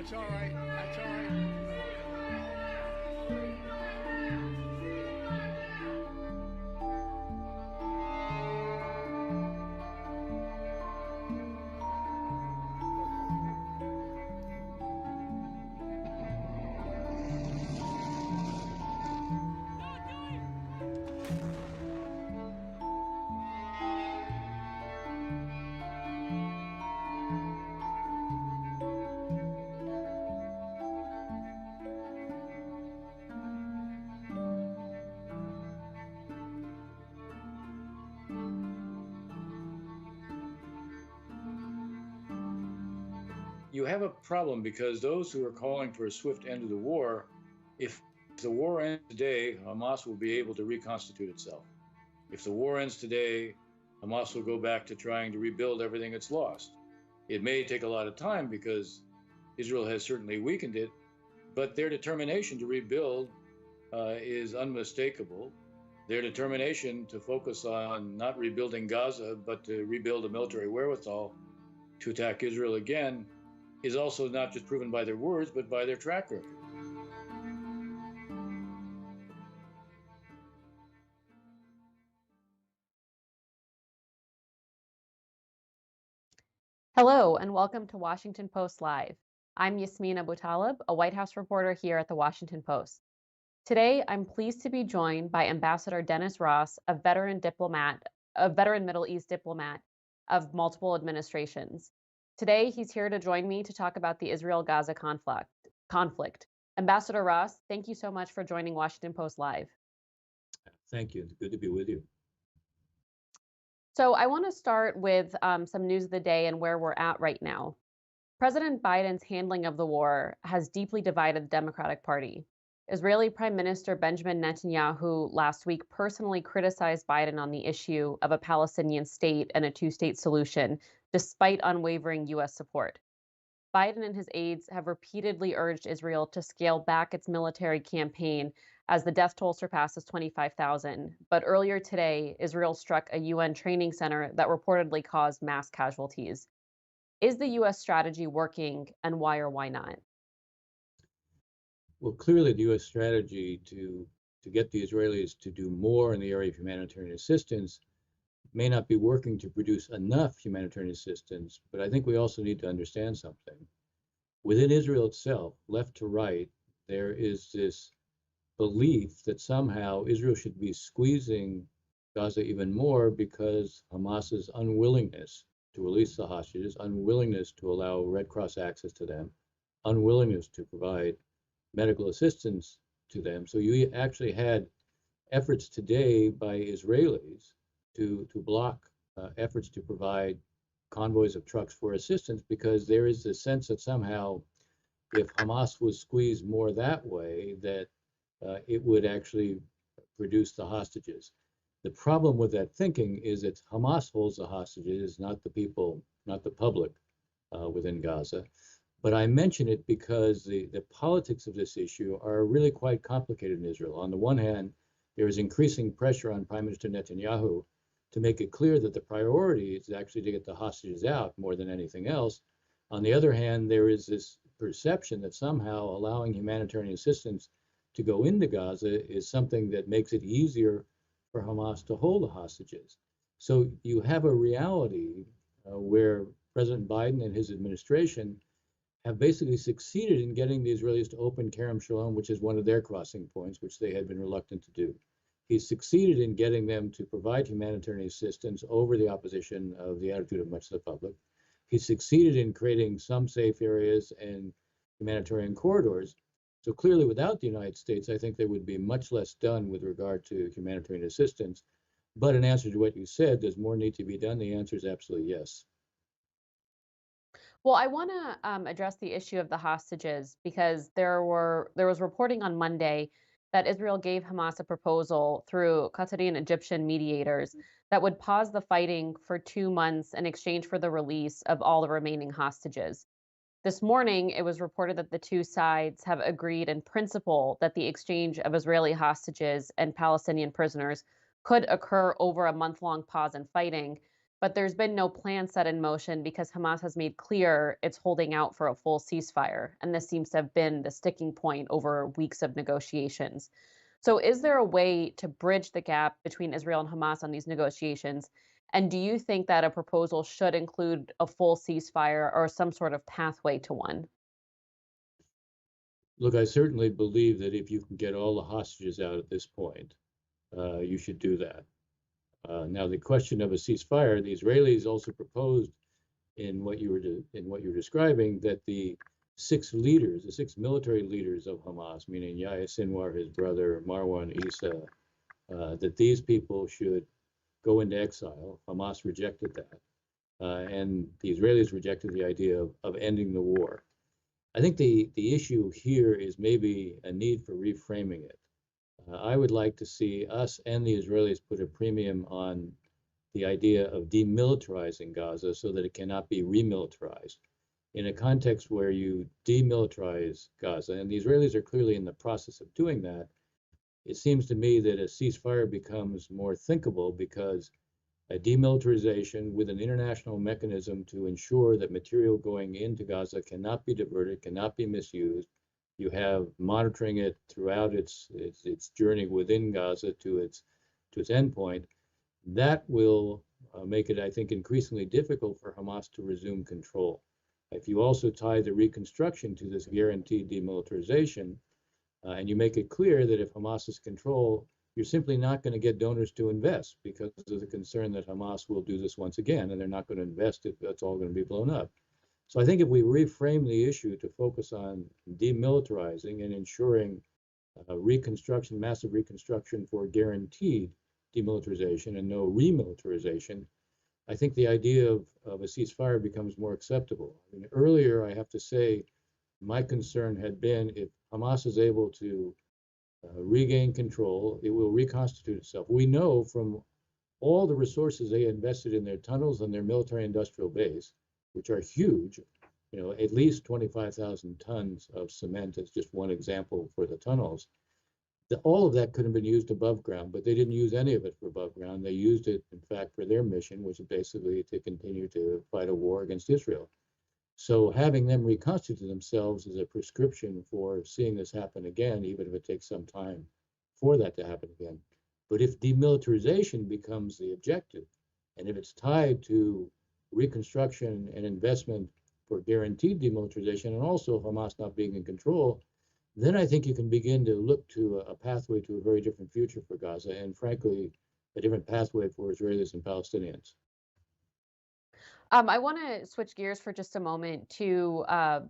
That's all right. That's all right. You have a problem because those who are calling for a swift end of the war, if the war ends today, Hamas will be able to reconstitute itself. If the war ends today, Hamas will go back to trying to rebuild everything it's lost. It may take a lot of time because Israel has certainly weakened it, but their determination to rebuild is unmistakable. Their determination to focus on not rebuilding Gaza, but to rebuild a military wherewithal to attack Israel again is also not just proven by their words, but by their track record. Hello, and welcome to Washington Post Live. I'm Yasmin Abu Talib, a White House reporter here at the Washington Post. Today, I'm pleased to be joined by Ambassador Dennis Ross, a veteran Middle East diplomat of multiple administrations. Today, he's here to join me to talk about the Israel-Gaza conflict. Ambassador Ross, thank you so much for joining Washington Post Live. Thank you. It's good to be with you. So I want to start with some news of the day and where we're at right now. President Biden's handling of the war has deeply divided the Democratic Party. Israeli Prime Minister Benjamin Netanyahu last week personally criticized Biden on the issue of a Palestinian state and a two-state solution, despite unwavering U.S. support. Biden and his aides have repeatedly urged Israel to scale back its military campaign as the death toll surpasses 25,000. But earlier today, Israel struck a UN training center that reportedly caused mass casualties. Is the U.S. strategy working, and why or why not? Well, clearly the U.S. strategy to get the Israelis to do more in the area of humanitarian assistance may not be working to produce enough humanitarian assistance, but I think we also need to understand something. Within Israel itself, left to right, there is this belief that somehow Israel should be squeezing Gaza even more because Hamas's unwillingness to release the hostages, unwillingness to allow Red Cross access to them, unwillingness to provide medical assistance to them. So you actually had efforts today by Israelis to block efforts to provide convoys of trucks for assistance, because there is this sense that somehow if Hamas was squeezed more that way, that it would actually produce the hostages. The problem with that thinking is that Hamas holds the hostages, not the people, not the public within Gaza. But I mention it because the politics of this issue are really quite complicated in Israel. On the one hand, there is increasing pressure on Prime Minister Netanyahu to make it clear that the priority is actually to get the hostages out more than anything else. On the other hand, there is this perception that somehow allowing humanitarian assistance to go into Gaza is something that makes it easier for Hamas to hold the hostages. So you have a reality where President Biden and his administration have basically succeeded in getting the Israelis to open Kerem Shalom, which is one of their crossing points, which they had been reluctant to do. He's succeeded in getting them to provide humanitarian assistance over the opposition of the attitude of much of the public. He's succeeded in creating some safe areas and humanitarian corridors. So clearly, without the United States, I think there would be much less done with regard to humanitarian assistance. But in answer to what you said, does more need to be done? The answer is absolutely yes. Well, I want to address the issue of the hostages, because there was reporting on Monday that Israel gave Hamas a proposal through Qatari and Egyptian mediators that would pause the fighting for 2 months in exchange for the release of all the remaining hostages. This morning, it was reported that the two sides have agreed in principle that the exchange of Israeli hostages and Palestinian prisoners could occur over a month-long pause in fighting. but there's been no plan set in motion because Hamas has made clear it's holding out for a full ceasefire. And this seems to have been the sticking point over weeks of negotiations. So, is there a way to bridge the gap between Israel and Hamas on these negotiations? And do you think that a proposal should include a full ceasefire or some sort of pathway to one? Look, I certainly believe that if you can get all the hostages out at this point, you should do that. Now, the question of a ceasefire, the Israelis also proposed in what you were describing, that the six military leaders of Hamas, meaning Yahya Sinwar, his brother, Marwan Issa, that these people should go into exile. Hamas rejected that, and the Israelis rejected the idea of ending the war. I think the issue here is maybe a need for reframing it. I would like to see us and the Israelis put a premium on the idea of demilitarizing Gaza so that it cannot be remilitarized. In a context where you demilitarize Gaza, and the Israelis are clearly in the process of doing that, it seems to me that a ceasefire becomes more thinkable, because a demilitarization with an international mechanism to ensure that material going into Gaza cannot be diverted, cannot be misused. You have monitoring it throughout its journey within Gaza to its endpoint. That will make it, I think, increasingly difficult for Hamas to resume control. If you also tie the reconstruction to this guaranteed demilitarization, and you make it clear that if Hamas is control, you're simply not going to get donors to invest because of the concern that Hamas will do this once again, and they're not going to invest if that's all going to be blown up. So I think if we reframe the issue to focus on demilitarizing and ensuring reconstruction, massive reconstruction for guaranteed demilitarization and no remilitarization, I think the idea of a ceasefire becomes more acceptable. I mean, earlier, I have to say, my concern had been if Hamas is able to regain control, it will reconstitute itself. We know from all the resources they invested in their tunnels and their military industrial base, which are huge, at least 25,000 tons of cement is just one example for the tunnels. All of that could have been used above ground, but they didn't use any of it for above ground. They used it, in fact, for their mission, which is basically to continue to fight a war against Israel. So having them reconstitute themselves is a prescription for seeing this happen again, even if it takes some time for that to happen again. But if demilitarization becomes the objective, and if it's tied to reconstruction and investment for guaranteed demilitarization, and also Hamas not being in control, then I think you can begin to look to a pathway to a very different future for Gaza, and frankly, a different pathway for Israelis and Palestinians. I want to switch gears for just a moment to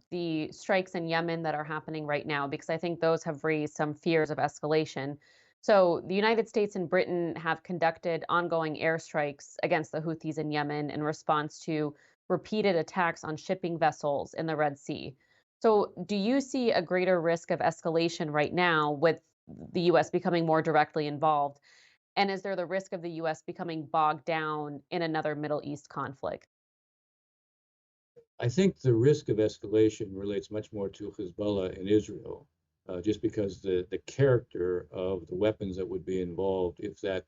the strikes in Yemen that are happening right now, because I think those have raised some fears of escalation. So, the United States and Britain have conducted ongoing airstrikes against the Houthis in Yemen in response to repeated attacks on shipping vessels in the Red Sea. So, do you see a greater risk of escalation right now with the U.S. becoming more directly involved? And is there the risk of the U.S. becoming bogged down in another Middle East conflict? I think the risk of escalation relates much more to Hezbollah and Israel, just because the character of the weapons that would be involved, if that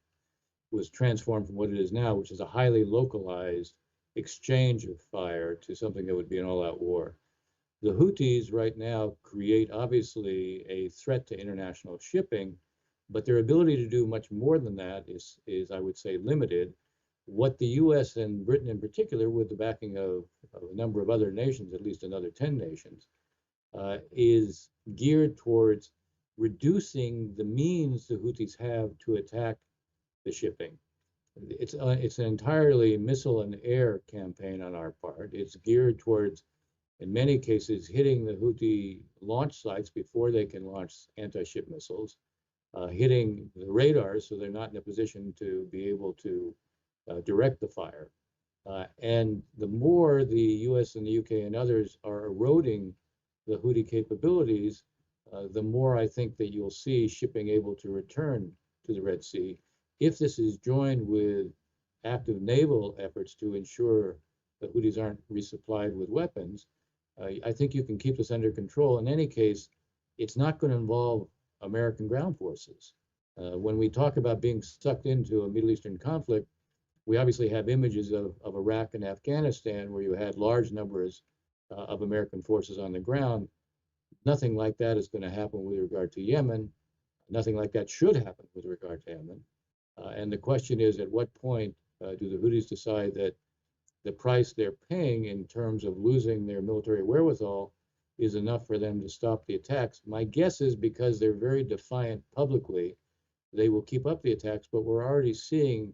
was transformed from what it is now, which is a highly localized exchange of fire, to something that would be an all-out war. The Houthis right now create, obviously, a threat to international shipping, but their ability to do much more than that is I would say, limited. What the U.S. and Britain in particular, with the backing of a number of other nations, at least another 10 nations, is geared towards reducing the means the Houthis have to attack the shipping. It's an entirely missile and air campaign on our part. It's geared towards, in many cases, hitting the Houthi launch sites before they can launch anti-ship missiles, hitting the radars so they're not in a position to be able to direct the fire. And the more the US and the UK and others are eroding the Houthi capabilities, the more I think that you'll see shipping able to return to the Red Sea. If this is joined with active naval efforts to ensure the Houthis aren't resupplied with weapons, I think you can keep this under control. In any case, it's not going to involve American ground forces. When we talk about being sucked into a Middle Eastern conflict, We obviously have images of Iraq and Afghanistan where you had large numbers of American forces on the ground. Nothing like that is going to happen with regard to Yemen. Nothing like that should happen with regard to Yemen. And the question is, at what point do the Houthis decide that the price they're paying in terms of losing their military wherewithal is enough for them to stop the attacks? My guess is because they're very defiant publicly, they will keep up the attacks, but we're already seeing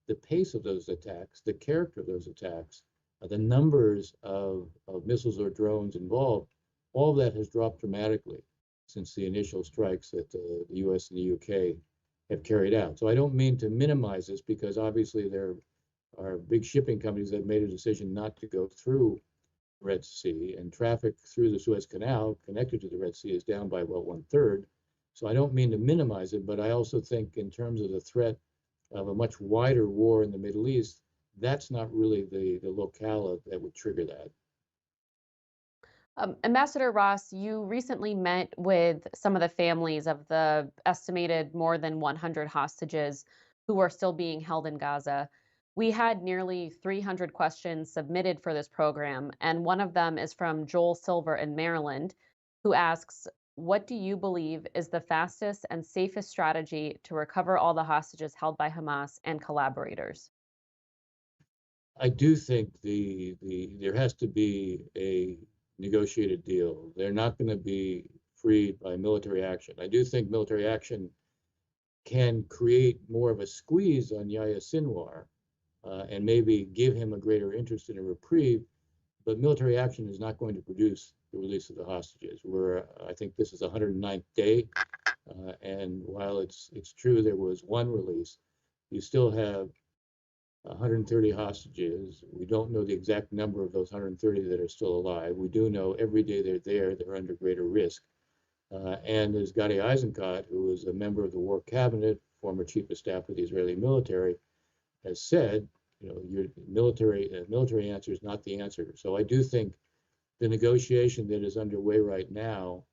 the pace of those attacks, the character of those attacks, the numbers of missiles or drones involved. All of that has dropped dramatically since the initial strikes that the US and the UK have carried out. So I don't mean to minimize this, because obviously there are big shipping companies that made a decision not to go through the Red Sea, and traffic through the Suez Canal connected to the Red Sea is down by about 1/3. So I don't mean to minimize it, but I also think in terms of the threat of a much wider war in the Middle East, that's not really the locale that would trigger that. Ambassador Ross, you recently met with some of the families of the estimated more than 100 hostages who are still being held in Gaza. We had nearly 300 questions submitted for this program, and one of them is from Joel Silver in Maryland, who asks, what do you believe is the fastest and safest strategy to recover all the hostages held by Hamas and collaborators? I do think there has to be a negotiated deal. They're not going to be freed by military action. I do think military action can create more of a squeeze on Yahya Sinwar and maybe give him a greater interest in a reprieve, but military action is not going to produce the release of the hostages. I think this is the 109th day, and while it's true there was one release, you still have 130 hostages. We don't know the exact number of those 130 that are still alive. We do know every day they're there, they're under greater risk. And as Gadi Eisenkot, who is a member of the War Cabinet, former chief of staff of the Israeli military, has said, your military answer is not the answer. So I do think the negotiation that is underway right now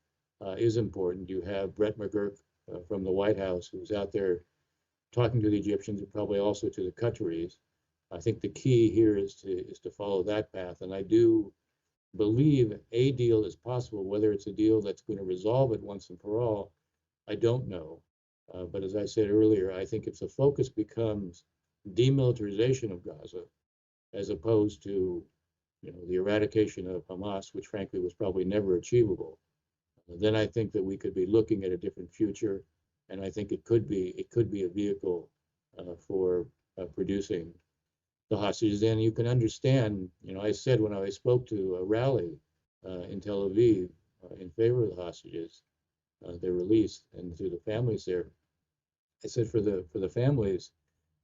is important. You have Brett McGurk from the White House, who's out there talking to the Egyptians and probably also to the Qataris. I think the key here is to follow that path. And I do believe a deal is possible. Whether it's a deal that's going to resolve it once and for all, I don't know. But as I said earlier, I think if the focus becomes demilitarization of Gaza, as opposed to the eradication of Hamas, which frankly was probably never achievable, then I think that we could be looking at a different future. And I think it could be a vehicle for producing the hostages. And you can understand, I said when I spoke to a rally in Tel Aviv in favor of the hostages, their release, and to the families there, I said for the families,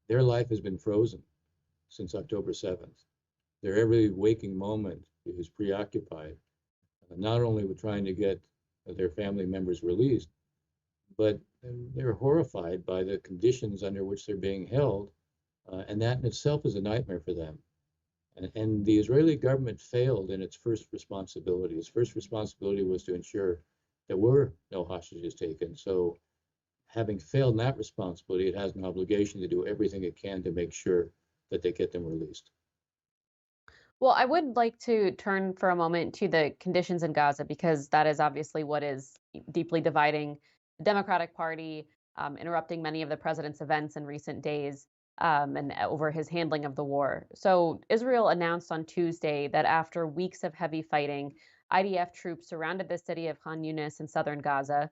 their life has been frozen since October 7th. Their every waking moment is preoccupied, not only with trying to get their family members released, but they're horrified by the conditions under which they're being held, and that in itself is a nightmare for them. And the Israeli government failed in its first responsibility. Its first responsibility was to ensure there were no hostages taken. So having failed in that responsibility, it has an obligation to do everything it can to make sure that they get them released. Well, I would like to turn for a moment to the conditions in Gaza, because that is obviously what is deeply dividing the Democratic Party, interrupting many of the president's events in recent days, and over his handling of the war. So Israel announced on Tuesday that after weeks of heavy fighting, IDF troops surrounded the city of Khan Yunis in southern Gaza.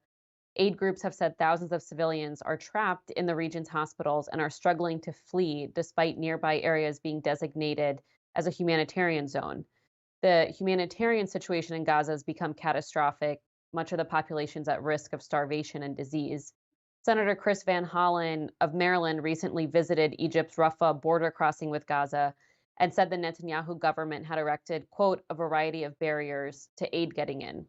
Aid groups have said thousands of civilians are trapped in the region's hospitals and are struggling to flee despite nearby areas being designated as a humanitarian zone. The humanitarian situation in Gaza has become catastrophic. Much of the population's at risk of starvation and disease. Senator Chris Van Hollen of Maryland recently visited Egypt's Rafah border crossing with Gaza and said the Netanyahu government had erected, quote, a variety of barriers to aid getting in.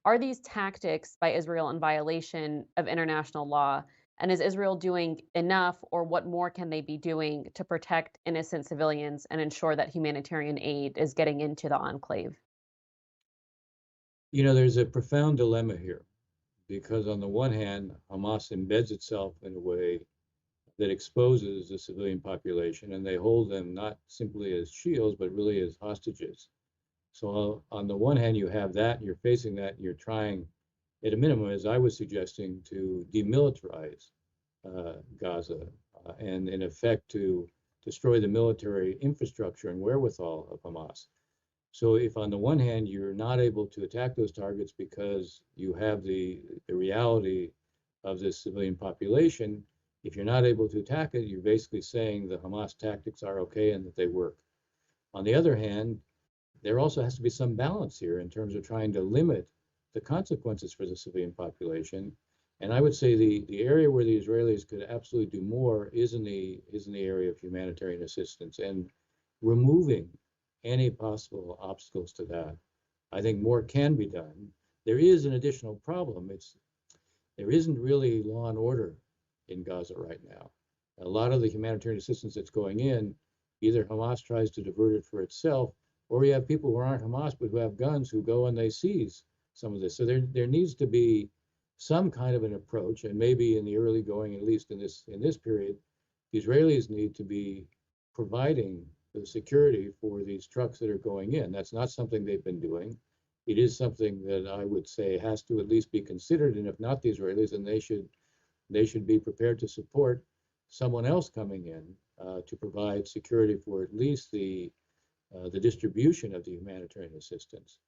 Are these tactics by Israel in violation of international law? And is Israel doing enough, or what more can they be doing to protect innocent civilians and ensure that humanitarian aid is getting into the enclave? There's a profound dilemma here, because on the one hand, Hamas embeds itself in a way that exposes the civilian population, and they hold them not simply as shields, but really as hostages. So on the one hand, you have that, you're facing that, and you're trying, at a minimum, as I was suggesting, to demilitarize Gaza and in effect to destroy the military infrastructure and wherewithal of Hamas. So if on the one hand you're not able to attack those targets because you have the reality of this civilian population, if you're not able to attack it, you're basically saying the Hamas tactics are okay and that they work. On the other hand, there also has to be some balance here in terms of trying to limit the consequences for the civilian population. And I would say the area where the Israelis could absolutely do more is in the area of humanitarian assistance and removing any possible obstacles to that. I think more can be done. There is an additional problem. There isn't really law and order in Gaza right now. A lot of the humanitarian assistance that's going in, either Hamas tries to divert it for itself, or you have people who aren't Hamas but who have guns who go and they seize some of this. So there needs to be some kind of an approach, and maybe in the early going, at least in this period, the Israelis need to be providing the security for these trucks that are going in. That's not something they've been doing. It is something that I would say has to at least be considered, and if not the Israelis, then they should be prepared to support someone else coming in to provide security for at least the distribution of the humanitarian assistance.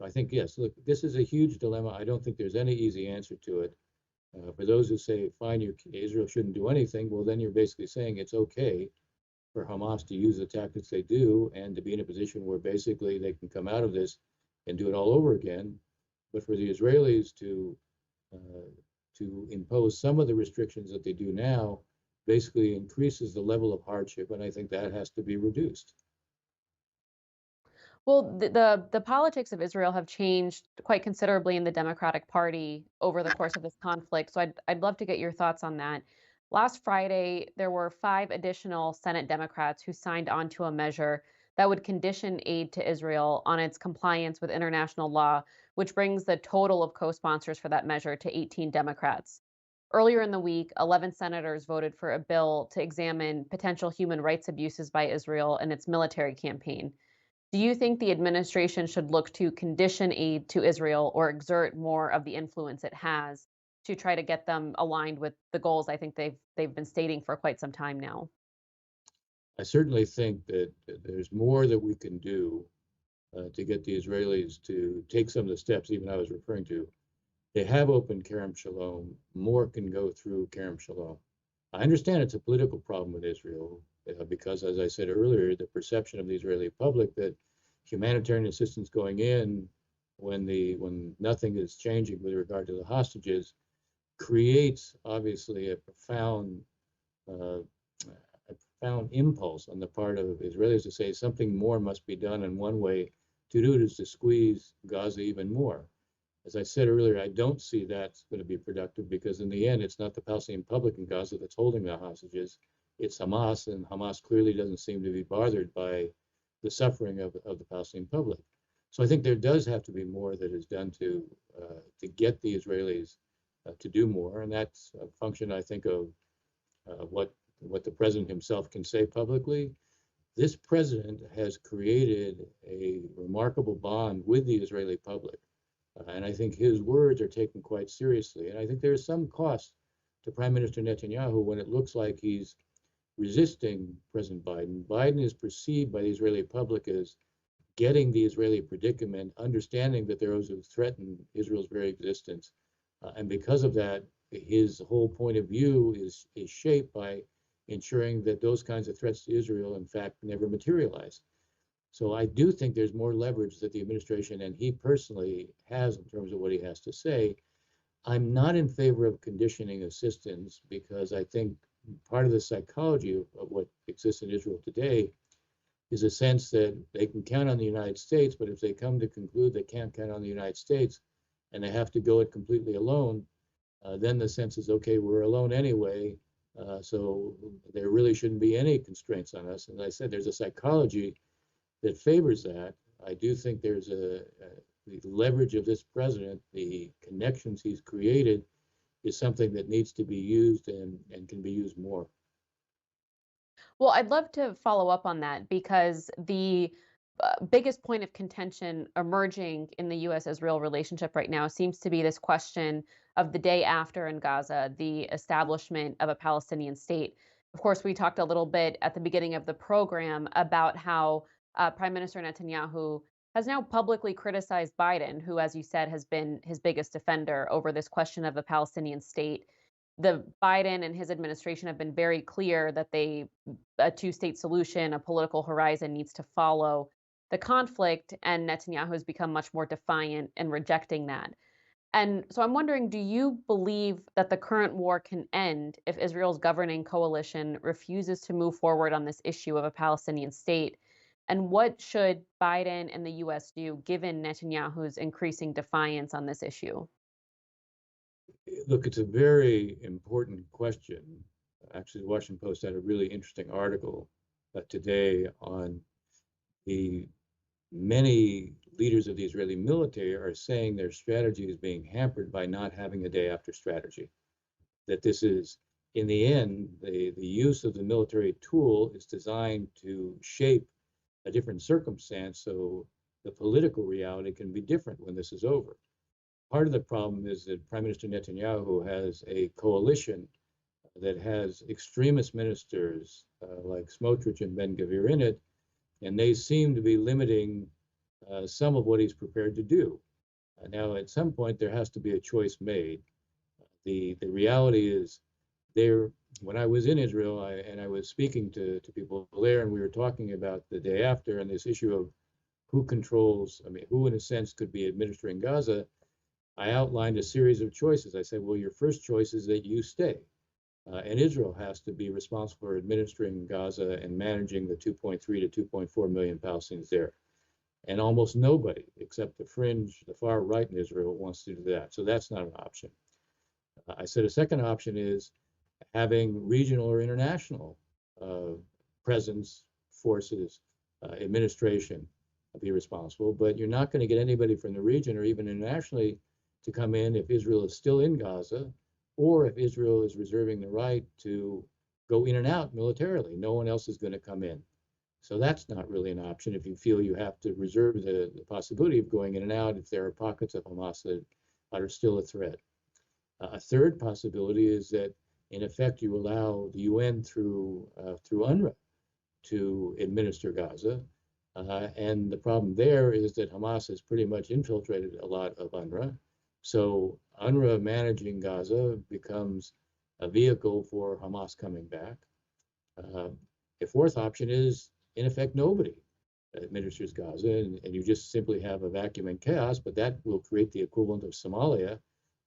I think, yes, look, this is a huge dilemma. I don't think there's any easy answer to it. For those who say, fine, Israel shouldn't do anything, well, then you're basically saying it's okay for Hamas to use the tactics they do and to be in a position where basically they can come out of this and do it all over again. But for the Israelis to impose some of the restrictions that they do now basically increases the level of hardship, and I think that has to be reduced. Well, the politics of Israel have changed quite considerably in the Democratic Party over the course of this conflict. So I'd love to get your thoughts on that. Last Friday, there were 5 additional Senate Democrats who signed on to a measure that would condition aid to Israel on its compliance with international law, which brings the total of co-sponsors for that measure to 18 Democrats. Earlier in the week, 11 senators voted for a bill to examine potential human rights abuses by Israel in its military campaign. Do you think the administration should look to condition aid to Israel or exert more of the influence it has to try to get them aligned with the goals I think they've been stating for quite some time now? I certainly think that there's more that we can do to get the Israelis to take some of the steps even I was referring to. They have opened Kerem Shalom. More can go through Kerem Shalom. I understand it's a political problem with Israel because, as I said earlier, the perception of the Israeli public that humanitarian assistance going in when nothing is changing with regard to the hostages creates obviously a profound impulse on the part of Israelis to say something more must be done, and one way to do it is to squeeze Gaza even more. As I said earlier, I don't see that's going to be productive because in the end, it's not the Palestinian public in Gaza that's holding the hostages. It's Hamas, and Hamas clearly doesn't seem to be bothered by the suffering of the Palestinian public. So I think there does have to be more that is done to get the Israelis to do more, and that's a function, I think, of what the president himself can say publicly. This president has created a remarkable bond with the Israeli public. And I think his words are taken quite seriously. And I think there is some cost to Prime Minister Netanyahu when it looks like he's resisting President Biden. Biden is perceived by the Israeli public as getting the Israeli predicament, understanding that there is a threat in Israel's very existence. And because of that, his whole point of view is shaped by ensuring that those kinds of threats to Israel, in fact, never materialize. So I do think there's more leverage that the administration and he personally has in terms of what he has to say. I'm not in favor of conditioning assistance because I think part of the psychology of what exists in Israel today is a sense that they can count on the United States, but if they come to conclude they can't count on the United States and they have to go it completely alone, then the sense is, okay, we're alone anyway, so there really shouldn't be any constraints on us. And as I said, there's a psychology that favors that. I do think there's the leverage of this president, the connections he's created, is something that needs to be used and can be used more. Well, I'd love to follow up on that because the biggest point of contention emerging in the US Israel relationship right now seems to be this question of the day after in Gaza, the establishment of a Palestinian state. Of course, we talked a little bit at the beginning of the program about how Prime Minister Netanyahu has now publicly criticized Biden, who, as you said, has been his biggest defender over this question of a Palestinian state. The Biden and his administration have been very clear that a two-state solution, a political horizon needs to follow the conflict, and Netanyahu has become much more defiant in rejecting that. And so I'm wondering, do you believe that the current war can end if Israel's governing coalition refuses to move forward on this issue of a Palestinian state? And what should Biden and the US do given Netanyahu's increasing defiance on this issue? Look, it's a very important question. Actually, the Washington Post had a really interesting article today on the many leaders of the Israeli military are saying their strategy is being hampered by not having a day after strategy. That this is, in the end, the use of the military tool is designed to shape a different circumstance so the political reality can be different when this is over. Part of the problem is that Prime Minister Netanyahu has a coalition that has extremist ministers like Smotrich and Ben-Gvir in it, and they seem to be limiting some of what he's prepared to do. Now, at some point, there has to be a choice made. The reality is, there. When I was in Israel, I was speaking to people there, and we were talking about the day after and this issue of who controls. I mean, who in a sense could be administering Gaza. I outlined a series of choices. I said, well, your first choice is that you stay. And Israel has to be responsible for administering Gaza and managing the 2.3 to 2.4 million Palestinians there. And almost nobody, except the fringe, the far right in Israel, wants to do that. So that's not an option. I said a second option is having regional or international presence, forces, administration be responsible. But you're not going to get anybody from the region or even internationally to come in if Israel is still in Gaza, or if Israel is reserving the right to go in and out militarily. No one else is going to come in. So that's not really an option if you feel you have to reserve the possibility of going in and out if there are pockets of Hamas that are still a threat. A third possibility is that, in effect, you allow the UN through UNRWA to administer Gaza. And the problem there is that Hamas has pretty much infiltrated a lot of UNRWA. So UNRWA managing Gaza becomes a vehicle for Hamas coming back. A fourth option is, in effect, nobody administers Gaza, and you just simply have a vacuum and chaos, but that will create the equivalent of Somalia.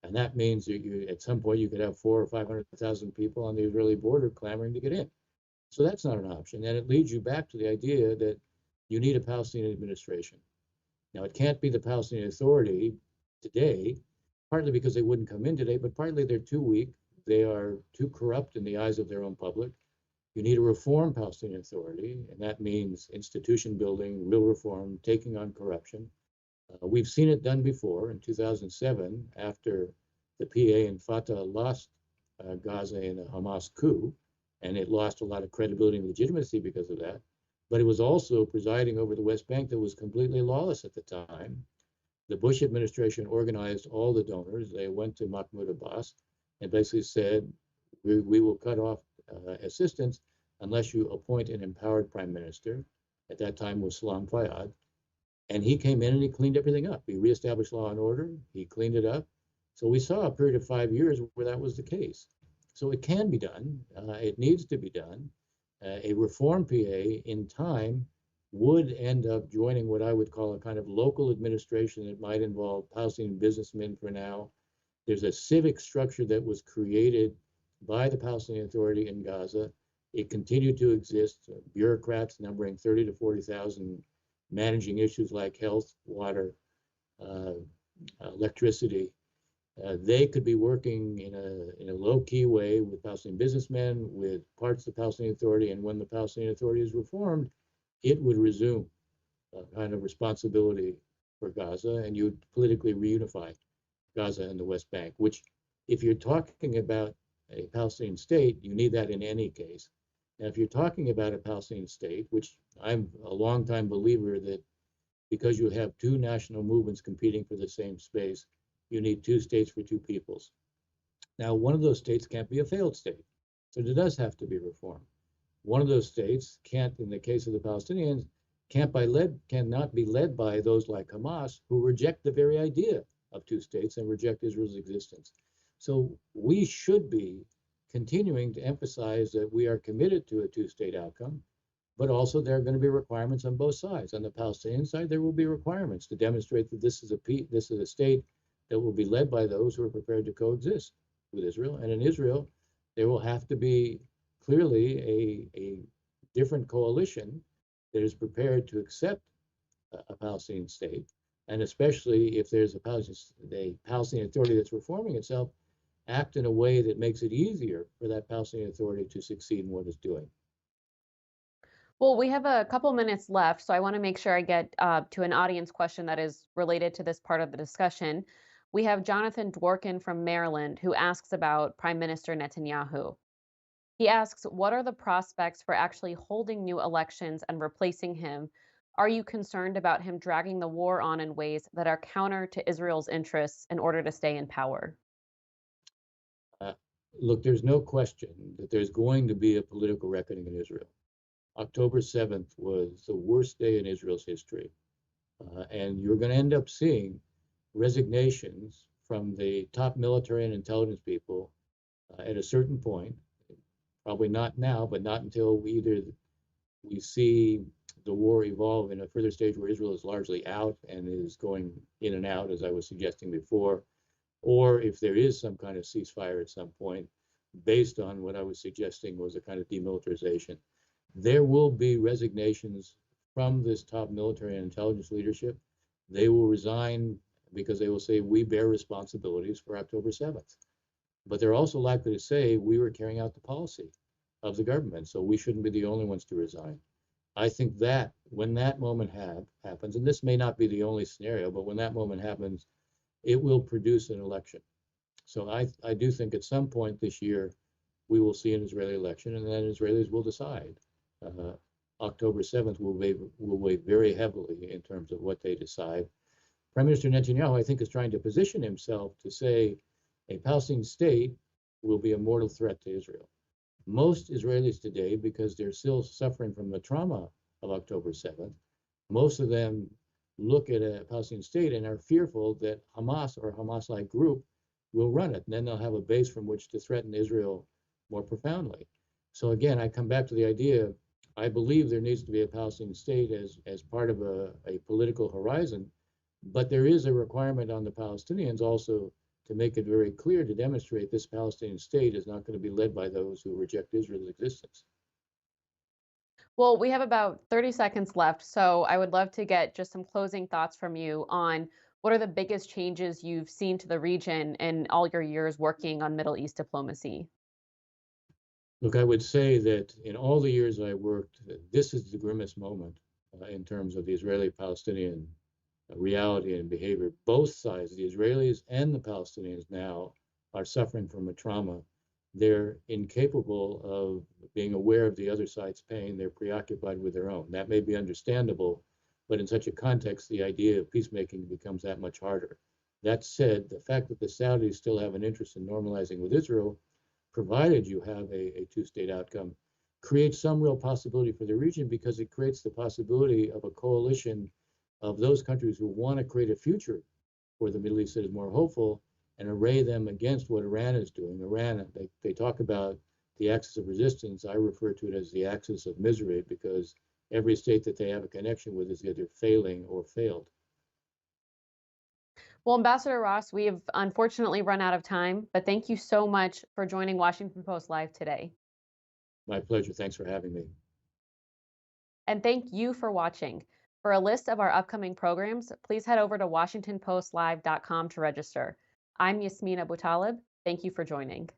And that means that at some point you could have 400,000 or 500,000 people on the Israeli border clamoring to get in. So that's not an option. And it leads you back to the idea that you need a Palestinian administration. Now, it can't be the Palestinian Authority today, partly because they wouldn't come in today, but partly they're too weak. They are too corrupt in the eyes of their own public. You need a reform Palestinian Authority, and that means institution building, real reform, taking on corruption. We've seen it done before in 2007 after the PA and Fatah lost Gaza in a Hamas coup, and it lost a lot of credibility and legitimacy because of that. But it was also presiding over the West Bank that was completely lawless at the time. The Bush administration organized all the donors. They went to Mahmoud Abbas and basically said, we will cut off assistance unless you appoint an empowered prime minister. At that time was Salam Fayyad. And he came in and he cleaned everything up. He reestablished law and order. He cleaned it up. So we saw a period of 5 years where that was the case. So it can be done. It needs to be done. A reform PA in time would end up joining what I would call a kind of local administration that might involve Palestinian businessmen for now. There's a civic structure that was created by the Palestinian Authority in Gaza. It continued to exist, bureaucrats numbering 30 to 40,000 managing issues like health, water, electricity. They could be working in a low-key way with Palestinian businessmen, with parts of the Palestinian Authority, and when the Palestinian Authority is reformed, it would resume a kind of responsibility for Gaza, and you would politically reunify Gaza and the West Bank, which, if you're talking about a Palestinian state, you need that in any case. Now, if you're talking about a Palestinian state, which I'm a longtime believer that because you have two national movements competing for the same space, you need two states for two peoples. Now, one of those states can't be a failed state, so there does have to be reform. One of those states can't, in the case of the Palestinians, cannot be led by those like Hamas who reject the very idea of two states and reject Israel's existence. So we should be continuing to emphasize that we are committed to a two-state outcome, but also there are going to be requirements on both sides. On the Palestinian side, there will be requirements to demonstrate that this is a state that will be led by those who are prepared to coexist with Israel. And in Israel, there will have to be clearly a different coalition that is prepared to accept a Palestinian state, and especially if there's a Palestinian Authority that's reforming itself, act in a way that makes it easier for that Palestinian Authority to succeed in what it's doing. Well, we have a couple minutes left, so I want to make sure I get to an audience question that is related to this part of the discussion. We have Jonathan Dworkin from Maryland who asks about Prime Minister Netanyahu. He asks, what are the prospects for actually holding new elections and replacing him? Are you concerned about him dragging the war on in ways that are counter to Israel's interests in order to stay in power? Look, there's no question that there's going to be a political reckoning in Israel. October 7th was the worst day in Israel's history. And you're going to end up seeing resignations from the top military and intelligence people at a certain point. Probably not now, but not until we see the war evolve in a further stage where Israel is largely out and is going in and out, as I was suggesting before, or if there is some kind of ceasefire at some point, based on what I was suggesting was a kind of demilitarization. There will be resignations from this top military and intelligence leadership. They will resign because they will say, we bear responsibilities for October 7th. But they're also likely to say, we were carrying out the policy of the government, so we shouldn't be the only ones to resign. I think that when that moment happens, and this may not be the only scenario, but when that moment happens, it will produce an election. So I do think at some point this year, we will see an Israeli election, and then Israelis will decide. October 7th will weigh very heavily in terms of what they decide. Prime Minister Netanyahu, I think, is trying to position himself to say a Palestinian state will be a mortal threat to Israel. Most Israelis today, because they're still suffering from the trauma of October 7th, most of them look at a Palestinian state and are fearful that Hamas or a Hamas-like group will run it, and then they'll have a base from which to threaten Israel more profoundly. So again, I come back to the idea, I believe there needs to be a Palestinian state as part of a political horizon, but there is a requirement on the Palestinians also to make it very clear to demonstrate this Palestinian state is not going to be led by those who reject Israel's existence. Well, we have about 30 seconds left, so I would love to get just some closing thoughts from you on what are the biggest changes you've seen to the region in all your years working on Middle East diplomacy? Look, I would say that in all the years I worked, this is the grimmest moment in terms of the Israeli-Palestinian reality and behavior. Both sides, the Israelis and the Palestinians now, are suffering from a trauma. They're incapable of being aware of the other side's pain. They're preoccupied with their own. That may be understandable, but in such a context, the idea of peacemaking becomes that much harder. That said, the fact that the Saudis still have an interest in normalizing with Israel, provided you have a two-state outcome, creates some real possibility for the region because it creates the possibility of a coalition of those countries who want to create a future for the Middle East that is more hopeful and array them against what Iran is doing. Iran, they talk about the axis of resistance. I refer to it as the axis of misery because every state that they have a connection with is either failing or failed. Well, Ambassador Ross, we have unfortunately run out of time, but thank you so much for joining Washington Post Live today. My pleasure. Thanks for having me. And thank you for watching. For a list of our upcoming programs, please head over to WashingtonPostLive.com to register. I'm Yasmeen Abutalib. Thank you for joining.